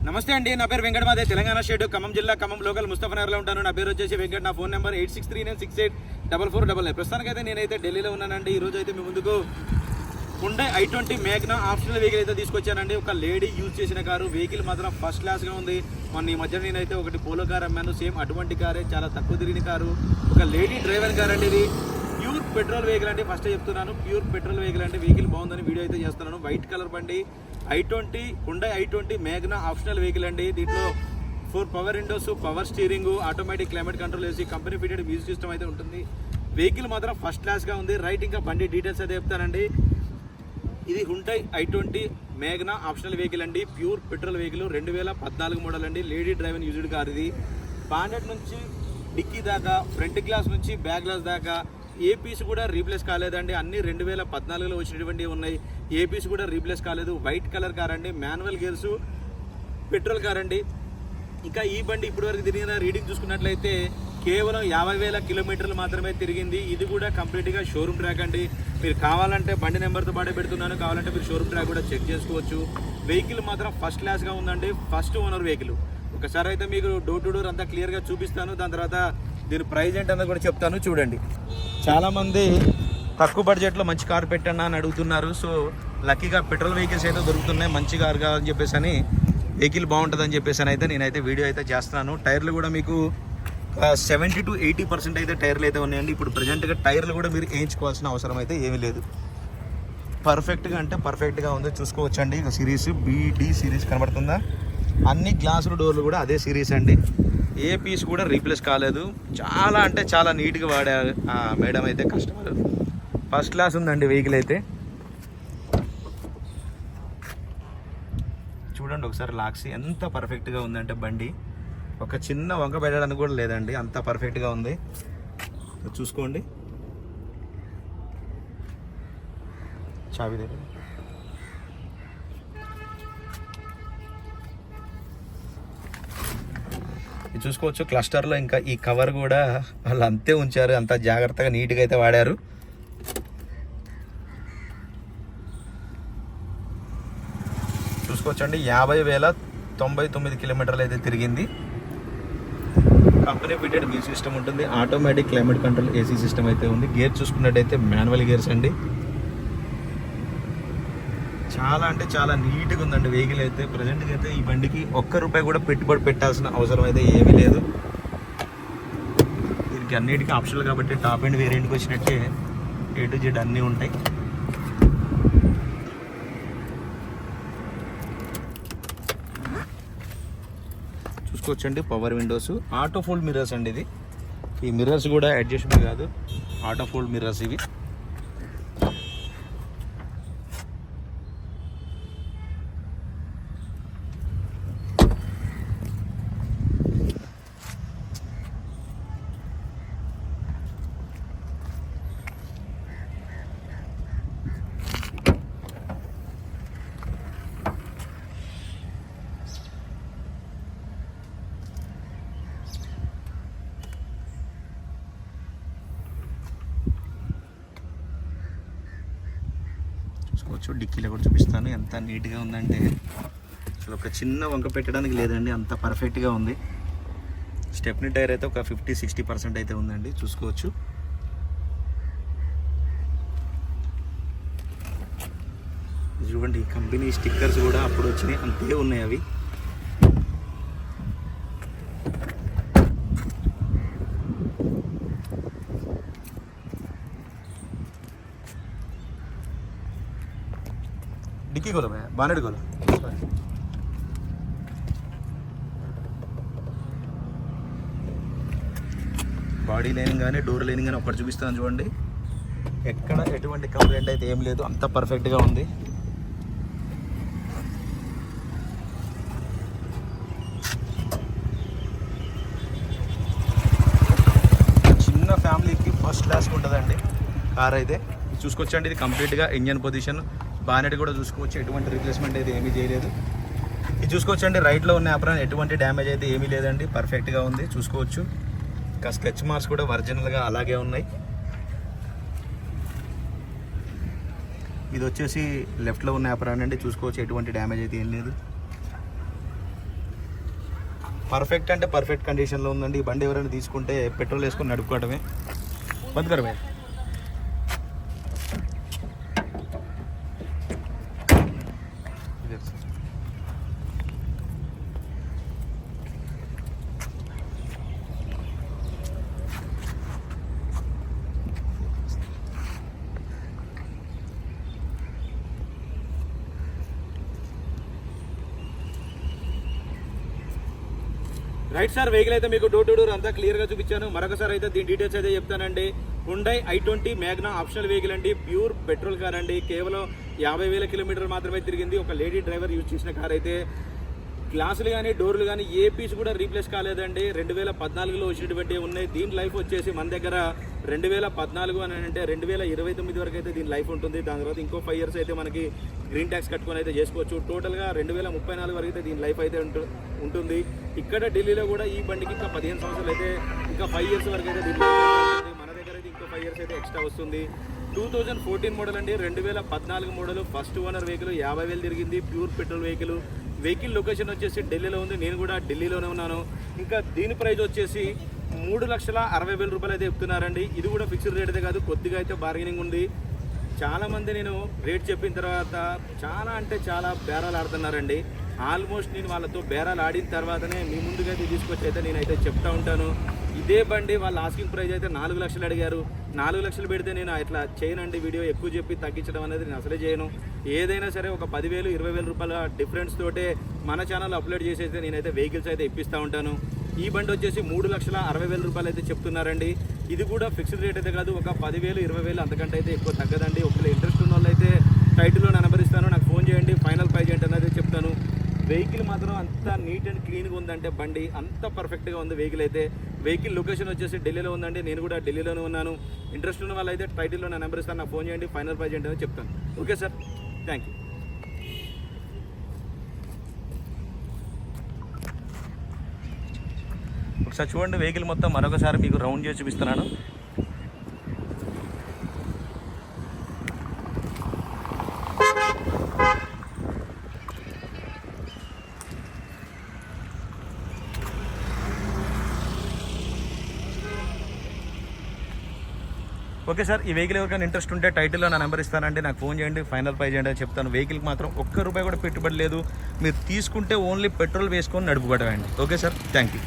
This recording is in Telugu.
నమస్తే అండి, నా పేరు వెంకటమాదే, తెలంగాణ స్టేట్ ఖమ్మం జిల్లా ఖమ్మం లోకల్ ముస్తఫానగర్లో ఉంటాను. నా పేరు వచ్చేసి వెంకట్. నా ఫోన్ నెంబర్ 8639684499. ప్రస్తుతానికైతే నేనైతే ఢిల్లీలో ఉన్నానండి. ఈరోజు అయితే మీ ముందుకు హుండై i20 మేగ్నా ఆప్షనల్ వెహికల్ అయితే తీసుకొచ్చానండి. ఒక లేడీ యూజ్ చేసిన కారు. వెహికల్ మాత్రం ఫస్ట్ క్లాస్గా ఉంది. మొన్న ఈ మధ్య నేనైతే ఒకటి పోలో కార్ అమ్మాను, సేమ్ అటువంటి కారే, చాలా తక్కువ తిరిగిన కారు, ఒక లేడీ డ్రైవర్ కార్ అండి. ఇది ప్యూర్ పెట్రోల్ వెహికల్ అండి. ఫస్ట్ చెప్తున్నాను, ప్యూర్ పెట్రోల్ వెహికల్ అంటే వెహికల్ బాగుందని వీడియో అయితే చేస్తున్నాను. వైట్ కలర్ బండి i20 Hyundai i20 మేగ్నా optional vehicle అండి. దీంట్లో 4 power Windows, power steering, automatic climate control వేసి కంపెనీ ఫిటెడ్ మ్యూజిక్ సిస్టమ్ అయితే ఉంటుంది. వెహికల్ మాత్రం ఫస్ట్ క్లాస్గా ఉంది. రైట్, ఇంకా బండి డీటెయిల్స్ అయితే చెప్తానండి. ఇది హుండై i20 మేగ్నా ఆప్షనల్ వెహికల్ అండి. ప్యూర్ పెట్రోల్ వెహికల్, 2014 మోడల్ అండి. లేడీ డ్రైవర్ యూజ్డ్ కార్ ఇది. బానెట్ నుంచి డిక్కీ దాకా, ఫ్రంట్ గ్లాస్ నుంచి బ్యాక్ గ్లాస్ దాకా ఏ పీస్ కూడా రీప్లేస్ కాలేదండి. అన్ని 2014లో వచ్చినటువంటి ఉన్నాయి. ఏ పీస్ కూడా రీప్లేస్ కాలేదు. వైట్ కలర్ కార్ అండి, మాన్యువల్ గేర్స్, పెట్రోల్ కార్ అండి. ఇంకా ఈ బండి ఇప్పటివరకు తిరిగిన రీడింగ్ చూసుకున్నట్లయితే కేవలం 50,000 కిలోమీటర్లు మాత్రమే తిరిగింది. ఇది కూడా కంప్లీట్గా షోరూమ్ ట్రాక్ అండి. మీరు కావాలంటే బండి నెంబర్తో పాటే పెడుతున్నాను, కావాలంటే మీరు షోరూమ్ ట్రాక్ కూడా చెక్ చేసుకోవచ్చు. వెహికల్ మాత్రం ఫస్ట్ క్లాస్గా ఉందండి. First owner vehicle. ఒకసారి అయితే మీకు డోర్ టు డోర్ అంతా క్లియర్గా చూపిస్తాను. దాని తర్వాత దీని ప్రైస్ ఏంటన్నది కూడా చెప్తాను. చూడండి, చాలామంది తక్కువ బడ్జెట్లో మంచి కార్ పెట్టండి అని అడుగుతున్నారు. సో లక్కీగా పెట్రోల్ వెహికల్స్ అయితే దొరుకుతున్నాయి. మంచి కార్ కావాలని చెప్పేసి అని, వెహికల్ బాగుంటుందని చెప్పేసి అని అయితే నేనైతే వీడియో అయితే చేస్తున్నాను. టైర్లు కూడా మీకు 70 to 80% అయితే టైర్లు అయితే ఉన్నాయండి. ఇప్పుడు ప్రజెంట్గా టైర్లు కూడా మీరు వేయించుకోవాల్సిన అవసరం అయితే ఏమీ లేదు. పర్ఫెక్ట్గా అంటే పర్ఫెక్ట్గా ఉంది, చూసుకోవచ్చండి. ఇక సిరీస్ BD సిరీస్ కనబడుతుందా? అన్ని గ్లాసులు డోర్లు కూడా అదే సిరీస్ అండి. ఏ పీస్ కూడా రీప్లేస్ కాలేదు. చాలా అంటే చాలా నీట్గా వాడారు మేడం అయితే, కస్టమర్. ఫస్ట్ క్లాస్ ఉందండి వెహికల్ అయితే. చూడండి ఒకసారి లాక్సీ ఎంత పర్ఫెక్ట్గా ఉందంటే బండి. ఒక చిన్న వంక పెట్టడానికి కూడా లేదండి, అంత పర్ఫెక్ట్గా ఉంది. చూసుకోండి, చావి దగ్గర ఇది చూసుకోవచ్చు. క్లస్టర్లో ఇంకా ఈ కవర్ కూడా వాళ్ళు అంతే ఉంచారు, అంత జాగ్రత్తగా నీట్గా అయితే వాడారు. చూసుకోవచ్చండి, 50,099 కిలోమీటర్లు అయితే తిరిగింది. కంపెనీ ఫిటెడ్ మ్యూజిక్ సిస్టమ్ ఉంటుంది. Automatic climate control AC system అయితే ఉంది. గేర్ చూసుకున్నట్టయితే మాన్యువల్ గేర్స్ అండి. చాలా అంటే చాలా నీట్గా ఉందండి వెహికల్ అయితే. ప్రజెంట్గా అయితే ఈ బండికి ₹1 కూడా పెట్టుబడి పెట్టాల్సిన అవసరం అయితే ఏమీ లేదు. దీనికి అన్నిటికీ ఆప్షనల్ కాబట్టి టాప్ అండ్ వేరియంట్కి వచ్చినట్టే A to Z అన్నీ ఉంటాయి. చూసుకోవచ్చండి, power Windows, auto fold mirrors అండి. ఇది ఈ మిర్రర్స్ కూడా అడ్జస్టబుల్ కాదు, ఆటో ఫోల్డ్ మిర్రర్స్ ఇవి. చూసుకోవచ్చు, డిక్కీలో కూడా చూపిస్తాను ఎంత నీట్గా ఉందంటే. అసలు ఒక చిన్న వంక పెట్టడానికి లేదండి, అంత పర్ఫెక్ట్గా ఉంది. స్టెప్నీ టైర్ అయితే ఒక 50-60% అయితే ఉందండి, చూసుకోవచ్చు. చూడండి, కంపెనీ స్టిక్కర్స్ కూడా అప్పుడు వచ్చినాయి, అంతే ఉన్నాయి అవి. डिक्की खोलो भैया, बानेट खोलो. బాడీ లైనింగ్ కానీ డోర్ లైనింగ్ కానీ ఒకటి చూపిస్తాను చూడండి. ఎక్కడ ఎటువంటి కంప్లైంట్ అయితే ఏం లేదు, అంత పర్ఫెక్ట్గా ఉంది. చిన్న ఫ్యామిలీకి ఫస్ట్ క్లాస్గా ఉంటుందండి కార్ అయితే. చూసుకోవచ్చండి, ఇది కంప్లీట్గా ఇంజన్ పొజిషన్, బానెట్ కూడా చూసుకోవచ్చు. ఎటువంటి రీప్లేస్మెంట్ అయితే ఏమీ చేయలేదు. ఇది చూసుకోవచ్చండి, రైట్లో ఉన్న యాప్రాన్ ఎటువంటి డ్యామేజ్ అయితే ఏమీ లేదండి, పర్ఫెక్ట్గా ఉంది. చూసుకోవచ్చు, ఇంకా స్కెచ్ మార్క్స్ కూడా ఒరిజినల్గా అలాగే ఉన్నాయి. ఇది వచ్చేసి లెఫ్ట్లో ఉన్న యాప్రాన్ అండి, చూసుకోవచ్చు. ఎటువంటి డ్యామేజ్ అయితే ఏం లేదు. పర్ఫెక్ట్ అంటే పర్ఫెక్ట్ కండిషన్లో ఉందండి. ఈ బండి ఎవరైనా తీసుకుంటే పెట్రోల్ వేసుకొని నడుపుకోవడమే. బంద్కరమే రైట్ సార్. వెహికల్ అయితే మీకు డోర్ టు డోర్ అంతా క్లియర్గా చూపించాను. మరొకసారి అయితే దీని డీటెయిల్స్ అయితే చెప్తానండి. Hyundai i20 Magna optional vehicle అండి. ప్యూర్ పెట్రోల్ కార్ అండి. కేవలం 50,000 కిలోమీటర్లు మాత్రమే తిరిగింది. ఒక లేడీ డ్రైవర్ యూజ్ చేసిన కార్ అయితే. గ్లాసులు కానీ డోర్లు కానీ ఏ పీస్ కూడా రీప్లేస్ కాలేదండి. 2014లో వచ్చినటువంటి ఉన్నాయి. దీని లైఫ్ వచ్చేసి మన దగ్గర 2014 అని అంటే 2029 వరకు అయితే దీని లైఫ్ ఉంటుంది. దాని తర్వాత ఇంకో 5 ఇయర్స్ అయితే మనకి గ్రీన్ ట్యాక్స్ కట్టుకొని అయితే చేసుకోవచ్చు. టోటల్గా 2034 వరకు అయితే దీని లైఫ్ అయితే ఉంటుంది. ఇక్కడ ఢిల్లీలో కూడా ఈ బండికి ఇంకా 15 సంవత్సరాలు అయితే ఇంకా 5 ఇయర్స్ వరకు అయితే దీని లైఫ్ ఉంటుంది. మన దగ్గర అయితే ఇంకో 5 ఇయర్స్ అయితే ఎక్స్ట్రా వస్తుంది. 2014 మోడల్ అండి. 2014 మోడల్ ఫస్ట్ ఓనర్ వెహికల్. 50,000 తిరిగింది. Pure petrol vehicle. Vehicle location వచ్చేసి ఢిల్లీలో ఉంది. నేను కూడా ఢిల్లీలోనే ఉన్నాను. ఇంకా దీని ప్రైస్ వచ్చేసి 3,60,000 రూపాయలు అయితే చెప్తున్నారండి. ఇది కూడా ఫిక్స్డ్ రేట్ అయితే కాదు, కొద్దిగా అయితే బార్గెనింగ్ ఉంది. చాలామంది నేను రేట్ చెప్పిన తర్వాత చాలా అంటే చాలా బేరాలు ఆడుతున్నారండి. ఆల్మోస్ట్ నేను వాళ్ళతో బేరాలు ఆడిన తర్వాతనే మీ ముందుగా అయితే తీసుకొచ్చి అయితే నేనైతే చెప్తా ఉంటాను. ఇదే బండి వాళ్ళ ఆస్కింగ్ ప్రైస్ అయితే 4 లక్షలు అడిగారు. 4 లక్షలు పెడితే నేను ఇట్లా చేయనండి. వీడియో ఎక్కువ చెప్పి తగ్గించడం అనేది నేను అసలే చేయను. ఏదైనా సరే ఒక 10,000 20,000 రూపాయల డిఫరెన్స్ తోటే మన ఛానల్ అప్లోడ్ చేసి అయితే నేనైతే వెహికల్స్ అయితే ఇప్పిస్తూ ఉంటాను. ఈ బండి వచ్చేసి 3,60,000 రూపాయలు అయితే చెప్తున్నారండి. ఇది కూడా ఫిక్స్డ్ రేట్ అయితే కాదు, ఒక 10,000 20,000 అంతకంటే అయితే ఎక్కువ తగ్గదండి. ఒకవేళ ఇంట్రెస్ట్ ఉన్న వాళ్ళు అయితే టైటిల్లో నెంబర్ ఇస్తాను, నాకు ఫోన్ చేయండి. ఫైనల్ ప్రైజ్ ఏంటి అనేది చెప్తాను. వెహికల్ మాత్రం అంత నీట్ అండ్ క్లీన్గా ఉందంటే బండి అంత పర్ఫెక్ట్గా ఉంది వెహికల్ అయితే. వెహికల్ లొకేషన్ వచ్చేసి ఢిల్లీలో ఉందండి. నేను కూడా ఢిల్లీలోనే ఉన్నాను. ఇంట్రెస్ట్ ఉన్న వాళ్ళు అయితే టైటిల్లో నా నెంబర్ ఇస్తాను, నాకు ఫోన్ చేయండి. ఫైనల్ ప్రైజ్ ఏంటి అనేది చెప్తాను. Okay sir, thank you. ఒకసారి చూడండి వెహికల్ మొత్తం మరొకసారి మీకు రౌండ్ చేసి చూపిస్తున్నాను. ఓకే సార్, ఈ వెహికల్ ఎవరికైనా ఇంట్రెస్ట్ ఉంటే టైటిల్లో నా నెంబర్ ఇస్తానండి, నాకు ఫోన్ చేయండి. ఫైనల్ ప్రైజ్ ఏంటో చెప్తాను. వెహికల్కి మాత్రం ఒక్క రూపాయి కూడా పెట్టుబడి లేదు. మీరు తీసుకుంటే ఓన్లీ పెట్రోల్ వేసుకొని నడుపుకోవడమే అండి. Okay sir, thank you.